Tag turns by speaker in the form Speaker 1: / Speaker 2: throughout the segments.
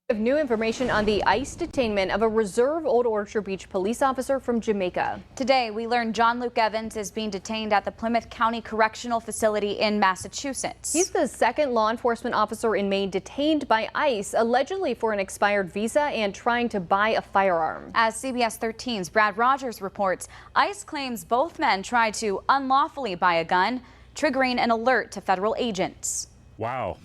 Speaker 1: We have new information on the ICE detainment of a reserve Old Orchard Beach police officer from Jamaica.
Speaker 2: Today, we learned John Luke Evans is being detained at the Plymouth County Correctional Facility in Massachusetts.
Speaker 1: He's the second law enforcement officer in Maine detained by ICE, allegedly for an expired visa and trying to buy a firearm.
Speaker 2: As CBS 13's Brad Rogers reports, ICE claims both men tried to unlawfully buy a gun, triggering an alert to federal agents.
Speaker 3: Wow.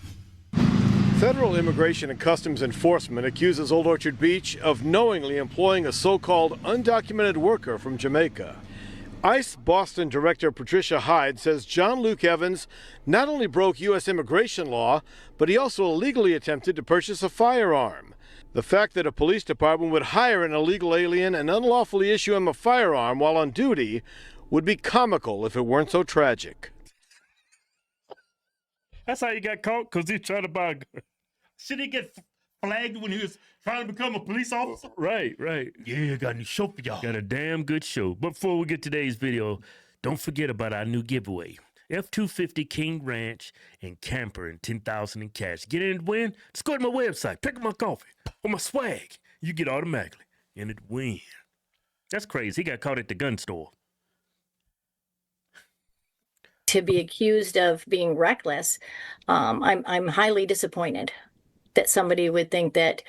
Speaker 4: Federal Immigration and Customs Enforcement accuses Old Orchard Beach of knowingly employing a so-called undocumented worker from Jamaica. ICE Boston Director Patricia Hyde says John Luke Evans not only broke U.S. immigration law, but he also illegally attempted to purchase a firearm. The fact that a police department would hire an illegal alien and unlawfully issue him a firearm while on duty would be comical if it weren't so tragic.
Speaker 3: That's how you got caught, because he tried to buy a gun.
Speaker 5: Should he get flagged when he was trying to become a police officer?
Speaker 3: Right.
Speaker 5: Yeah, I got a new show for y'all.
Speaker 3: Got a damn good show. But before we get to today's video, don't forget about our new giveaway. F-250 King Ranch and camper and $10,000 in cash. Get in and win? Just go to my website, pick up my coffee or my swag. You get automatically and it win. That's crazy. He got caught at the gun store.
Speaker 6: To be accused of being reckless, I'm highly disappointed that somebody would think that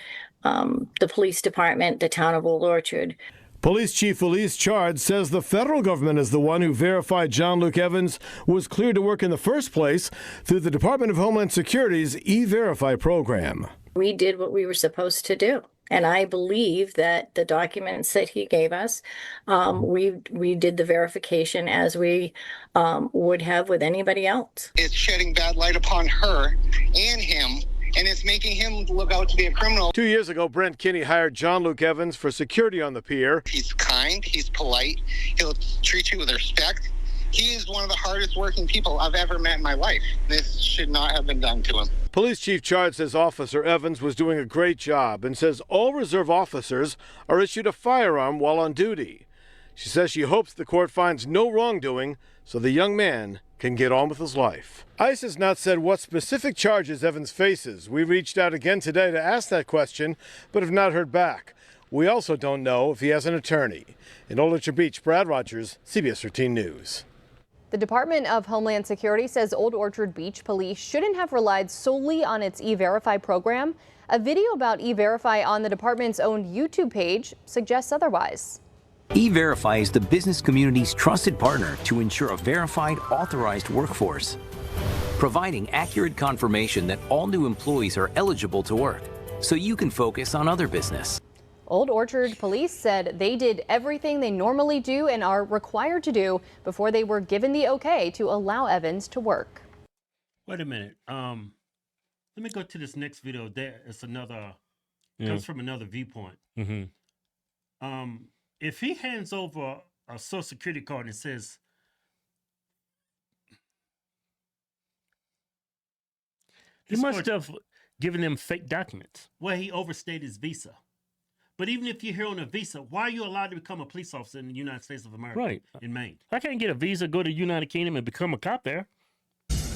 Speaker 6: the police department, the town of Old Orchard.
Speaker 4: Police Chief Elise Chard says the federal government is the one who verified John Luke Evans was cleared to work in the first place through the Department of Homeland Security's E-Verify program.
Speaker 6: We did what we were supposed to do. And I believe that the documents that he gave us, we did the verification as we would have with anybody else.
Speaker 7: It's shedding bad light upon her and him, and it's making him look out to be a criminal.
Speaker 4: 2 years ago, Brent Kinney hired John Luke Evans for security on the pier.
Speaker 7: He's kind, he's polite, he'll treat you with respect. He is one of the hardest working people I've ever met in my life. This should not have been done to him.
Speaker 4: Police Chief Chard says Officer Evans was doing a great job and says all reserve officers are issued a firearm while on duty. She says she hopes the court finds no wrongdoing so the young man can get on with his life. ICE has not said what specific charges Evans faces. We reached out again today to ask that question, but have not heard back. We also don't know if he has an attorney. In Old Orchard Beach, Brad Rogers, CBS 13 News.
Speaker 1: The Department of Homeland Security says Old Orchard Beach Police shouldn't have relied solely on its E-Verify program. A video about E-Verify on the department's own YouTube page suggests otherwise.
Speaker 8: E-Verify is the business community's trusted partner to ensure a verified, authorized workforce, providing accurate confirmation that all new employees are eligible to work, so you can focus on other business.
Speaker 1: Old Orchard Police said they did everything they normally do and are required to do before they were given the okay to allow Evans to work.
Speaker 5: Wait a minute. Let me go to this next video. There, it's another. Comes from another viewpoint. If he hands over a Social Security card and says,
Speaker 3: He must have given them fake documents.
Speaker 5: well, he overstayed his visa. But even if you're here on a visa, why are you allowed to become a police officer in the United States of America?
Speaker 3: Right.
Speaker 5: In Maine.
Speaker 3: I can't get a visa, go to the United Kingdom and become a cop there.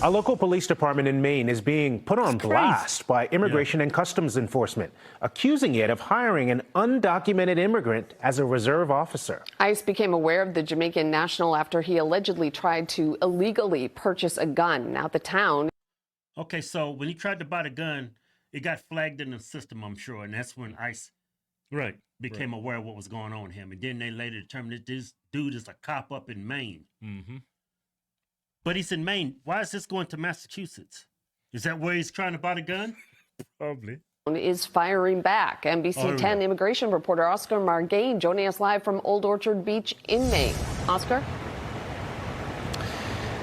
Speaker 9: A local police department in Maine is being put on blast by Immigration and Customs Enforcement, accusing it of hiring an undocumented immigrant as a reserve officer.
Speaker 10: ICE became aware of the Jamaican national after he allegedly tried to illegally purchase a gun. Now the town.
Speaker 5: Okay, so when he tried to buy the gun, it got flagged in the system, I'm sure, and that's when ICE became aware of what was going on with him. And then they later determined that this dude is a cop up in Maine. But he's in Maine. Why is this going to Massachusetts? Is that where he's trying to buy the gun?
Speaker 3: Probably.
Speaker 10: Is firing back. NBC 10 immigration reporter Oscar Margain joining us live from Old Orchard Beach in Maine. Oscar?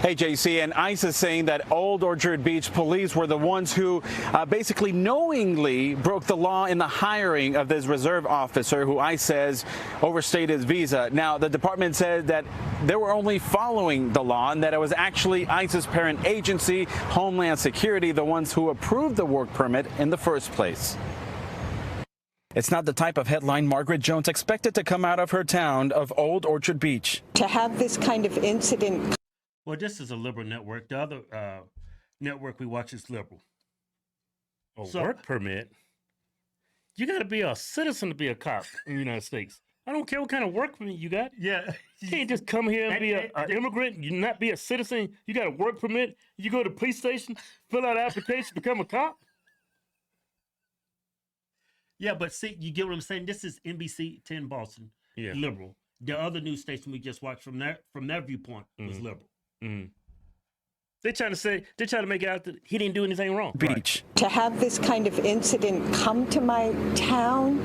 Speaker 11: Hey, JC, and ICE is saying that Old Orchard Beach police were the ones who basically knowingly broke the law in the hiring of this reserve officer who ICE says overstayed his visa. Now, the department said that they were only following the law and that it was actually ICE's parent agency, Homeland Security, the ones who approved the work permit in the first place. It's not the type of headline Margaret Jones expected to come out of her town of Old Orchard Beach.
Speaker 12: To have this kind of incident.
Speaker 5: Well, this is a liberal network. The other network we watch is liberal.
Speaker 3: A work permit? You got to be a citizen to be a cop in the United States. I don't care what kind of work permit you got.
Speaker 5: Yeah.
Speaker 3: You can't just come here and be an immigrant. You not be a citizen. You got a work permit. You go to the police station, fill out an application, become a cop.
Speaker 5: Yeah, but see, you get what I'm saying? This is NBC 10 Boston, liberal. The other news station we just watched from their viewpoint was liberal.
Speaker 3: Mm-hmm. They're trying to make it out that he didn't do anything wrong.
Speaker 11: Beach.
Speaker 12: To have this kind of incident come to my town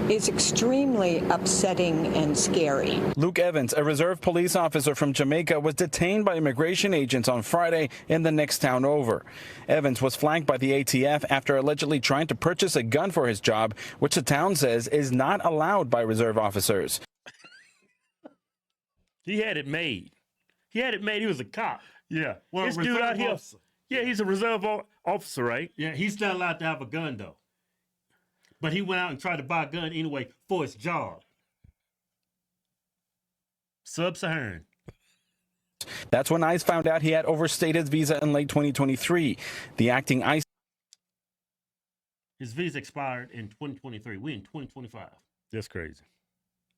Speaker 12: is extremely upsetting and scary.
Speaker 11: Luke Evans, a reserve police officer from Jamaica, was detained by immigration agents on Friday in the next town over. Evans was flagged by the ATF after allegedly trying to purchase a gun for his job, which the town says is not allowed by reserve officers.
Speaker 3: He had it made. He was a cop.
Speaker 5: Yeah. Well,
Speaker 3: This dude out here.
Speaker 5: officer.
Speaker 3: Yeah, he's a reserve officer, right?
Speaker 5: Yeah, he's not allowed to have a gun, though. But he went out and tried to buy a gun anyway for his job. Sub-Saharan.
Speaker 11: That's when ICE found out he had overstayed his visa in late 2023. The acting ICE.
Speaker 5: His visa expired in 2023. We're in 2025.
Speaker 3: That's crazy.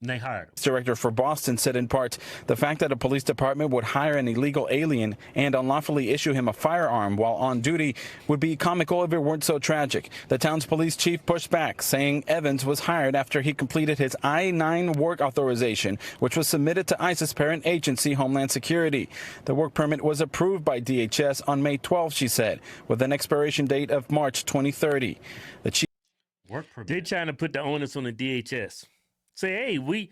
Speaker 5: And they hired him.
Speaker 11: Director for Boston said in part, the fact that a police department would hire an illegal alien and unlawfully issue him a firearm while on duty would be comical if it weren't so tragic. The town's police chief pushed back, saying Evans was hired after he completed his I-9 work authorization, which was submitted to ICE's parent agency, Homeland Security. The work permit was approved by DHS on May 12, she said, with an expiration date of March 2030. The chief
Speaker 5: Work permit.
Speaker 3: They're trying to put the onus on the DHS. Say, hey, we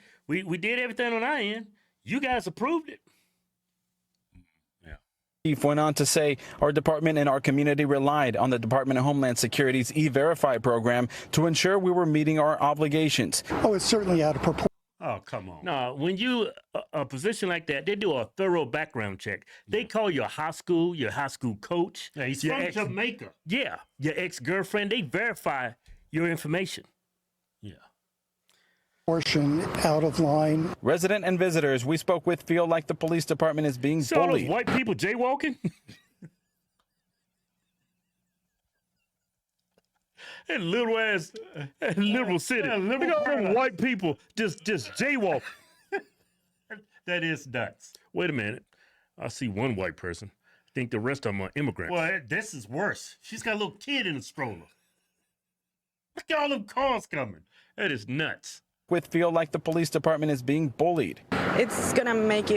Speaker 3: did everything on our end. You guys approved it.
Speaker 5: Yeah.
Speaker 11: Chief went on to say our department and our community relied on the Department of Homeland Security's E-Verify program to ensure we were meeting our obligations.
Speaker 13: Oh, it's certainly out of proportion.
Speaker 5: Oh, come on.
Speaker 3: No, when you a position like that, they do a thorough background check. They call your high school coach.
Speaker 5: Yeah, he's
Speaker 3: your
Speaker 5: from Jamaica.
Speaker 3: Yeah, your ex-girlfriend. They verify your information.
Speaker 5: Yeah.
Speaker 13: Portion out of line.
Speaker 11: Resident and visitors we spoke with feel like the police department is being
Speaker 3: See all those
Speaker 11: bullied.
Speaker 3: white people jaywalking? That little ass liberal city.
Speaker 5: Yeah, liberal
Speaker 3: Look at all them
Speaker 5: paradise.
Speaker 3: white people just jaywalking.
Speaker 5: That is nuts.
Speaker 3: Wait a minute. I see one white person. I think the rest of them are immigrants.
Speaker 5: Well, this is worse. She's got a little kid in a stroller. Look at all them cars coming.
Speaker 3: That is nuts.
Speaker 11: With feel like the police department is being bullied.
Speaker 12: It's gonna make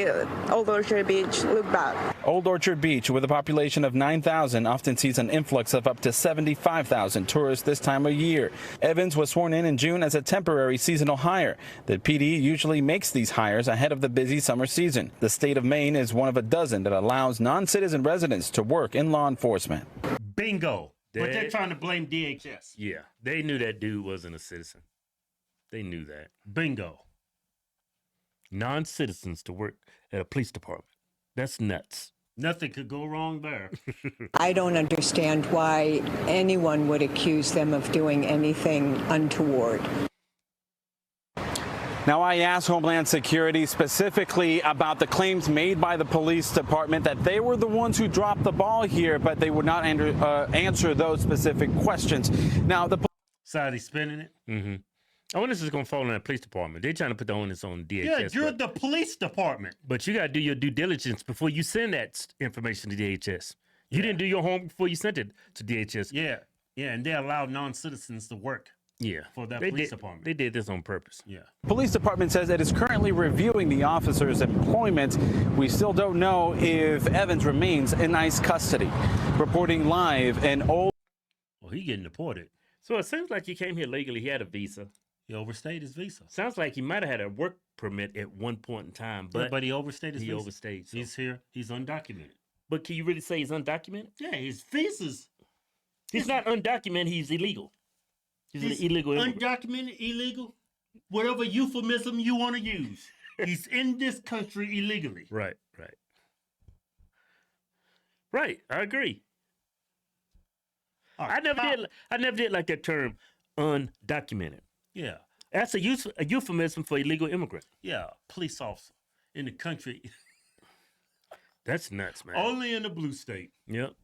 Speaker 12: Old Orchard Beach look bad.
Speaker 11: Old Orchard Beach, with a population of 9,000, often sees an influx of up to 75,000 tourists this time of year. Evans was sworn in June as a temporary seasonal hire. The PD usually makes these hires ahead of the busy summer season. The state of Maine is one of a dozen that allows non-citizen residents to work in law enforcement.
Speaker 5: Bingo. But they're trying to blame DHS.
Speaker 3: Yeah, they knew that dude wasn't a citizen. They knew that.
Speaker 5: Bingo.
Speaker 3: Non-citizens to work at a police department. That's nuts.
Speaker 5: Nothing could go wrong there.
Speaker 12: I don't understand why anyone would accuse them of doing anything untoward.
Speaker 11: Now, I asked Homeland Security specifically about the claims made by the police department that they were the ones who dropped the ball here, but they would not answer those specific questions. Now, the
Speaker 5: Saudi spinning it.
Speaker 3: Mm-hmm. I wonder if this is going to fall on the police department. They're trying to put the onus on DHS.
Speaker 5: Yeah, you're the police department.
Speaker 3: But you got to do your due diligence before you send that information to DHS. You didn't do your homework before you sent it to DHS.
Speaker 5: Yeah, and they allowed non-citizens to work.
Speaker 3: Yeah,
Speaker 5: for that
Speaker 3: they
Speaker 5: police
Speaker 3: did,
Speaker 5: department.
Speaker 3: They did this on purpose.
Speaker 5: Yeah.
Speaker 11: police department says it is currently reviewing the officer's employment. We still don't know if Evans remains in ICE custody. Reporting live in Old.
Speaker 5: Well, he getting deported.
Speaker 3: So it seems like he came here legally. He had a visa.
Speaker 5: He overstayed his visa.
Speaker 3: Sounds like he might have had a work permit at one point in time, but
Speaker 5: he overstayed his visa.
Speaker 3: Overstayed. So.
Speaker 5: He's here. He's undocumented.
Speaker 3: But can you really say he's undocumented?
Speaker 5: Yeah, his visa's.
Speaker 3: He's not undocumented. He's illegal. He's an illegal immigrant.
Speaker 5: Undocumented, illegal, whatever euphemism you want to use. He's in this country illegally.
Speaker 3: Right. Right. I agree.
Speaker 5: Right,
Speaker 3: I never did like that term, undocumented.
Speaker 5: Yeah.
Speaker 3: That's a euphemism for illegal immigrant.
Speaker 5: Yeah, police officer in the country.
Speaker 3: That's nuts, man.
Speaker 5: Only in the blue state.
Speaker 3: Yep.